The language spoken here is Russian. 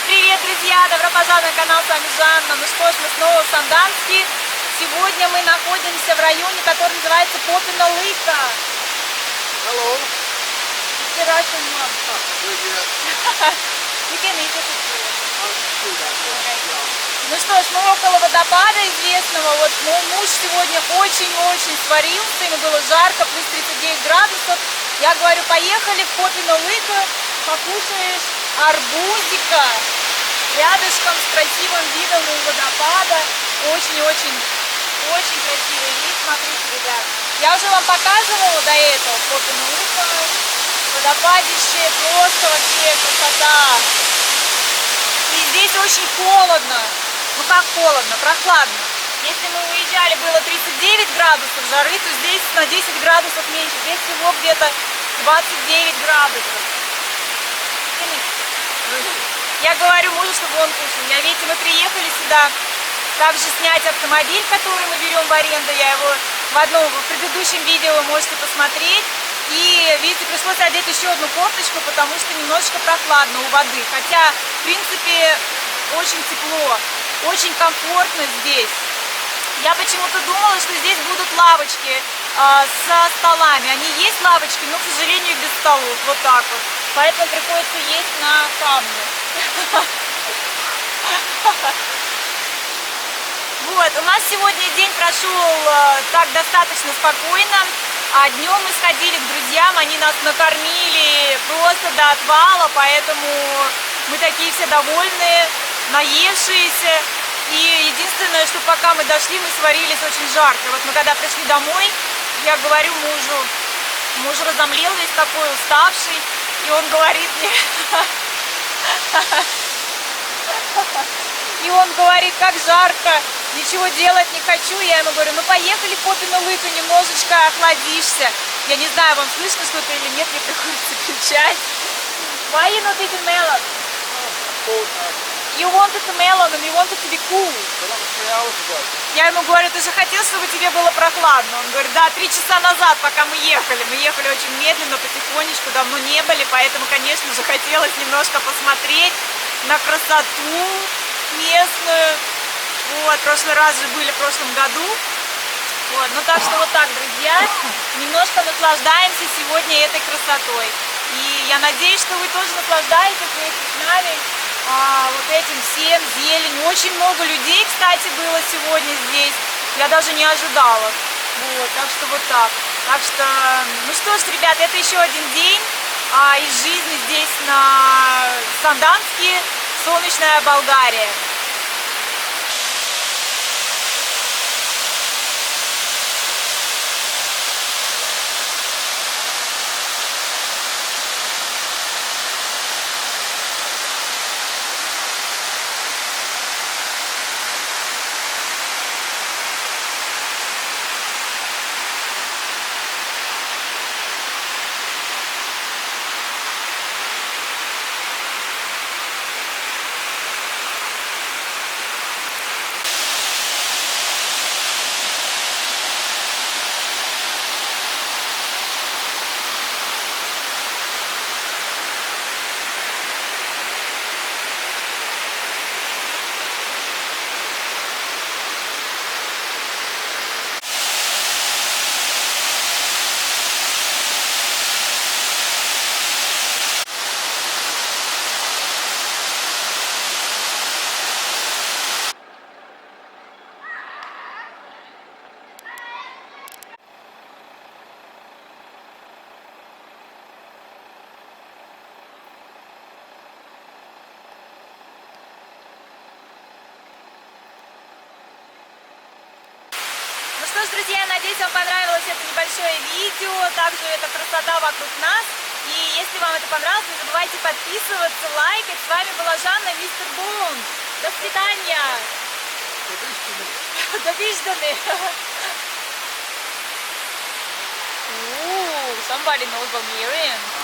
Привет, друзья! Добро пожаловать на канал, с вами Жанна. Ну что ж, мы снова в Санданске. Сегодня мы находимся в районе, который называется Попина Лыка. Hello. It's Russian one. You can eat it. Ну что ж, мы около водопада известного. Вот мой муж сегодня очень-очень сварился, ему было жарко, плюс 39 градусов. Я говорю, поехали в Попина Лыка, покушаешь арбузика рядышком с красивым видом у водопада. Очень-очень красивый вид, смотрите, ребят. Я уже вам показывала до этого Попина Лыка. Водопадище, просто вообще красота. И здесь очень холодно. Ну как холодно, прохладно. Если мы уезжали, было 39 градусов жары, то здесь на 10 градусов меньше. Здесь всего где-то 29 градусов. Я говорю мужу, чтобы он кушал. Видите, мы приехали сюда также снять автомобиль, который мы берем в аренду. Я его в предыдущем видео вы можете посмотреть. И, видите, пришлось одеть еще одну кофточку, потому что немножечко прохладно у воды. Хотя, в принципе, очень тепло, очень комфортно здесь. Я почему-то думала, что здесь будут лавочки со столами. Они есть лавочки, но, к сожалению, без столов. Вот так вот. Поэтому приходится есть на камне. Вот, у нас сегодня день прошел так достаточно спокойно. А днем мы сходили к друзьям, они нас накормили просто до отвала, поэтому мы такие все довольные, наевшиеся. И единственное, что пока мы дошли, мы сварились очень жарко. Вот мы когда пришли домой, я говорю мужу, муж разомлел весь такой уставший, и он говорит мне, и он говорит, как жарко, ничего делать не хочу. Я ему говорю, ну поехали в Попину Лыку, немножечко охладишься. Я не знаю, вам слышно что-то или нет, мне приходится кричать. Why you not eating melon? You wanted a melon and you wanted to be cool. Я ему говорю, ты же хотел, чтобы тебе было прохладно. Он говорит, да, 3 часа назад, пока мы ехали. Мы ехали очень медленно, потихонечку, давно не были, поэтому, конечно же, хотелось немножко посмотреть на красоту местную. Вот, в прошлый раз же были в прошлом году. Вот, ну так что вот так, друзья, немножко наслаждаемся сегодня этой красотой. И я надеюсь, что вы тоже наслаждаетесь вместе с нами вот этим всем, зелень. Очень много людей, кстати, было сегодня здесь. Я даже не ожидала. Вот, так что вот так. Так что, ну что ж, ребят, это еще один день из жизни здесь на Санданске, солнечная Болгария. Ну что ж, друзья, надеюсь, вам понравилось это небольшое видео, также эта красота вокруг нас. И если вам это понравилось, не забывайте подписываться, лайкать. С вами была Жанна, мистер Бун. До свидания. До вижданы. Ooh, somebody knows Bulgarian.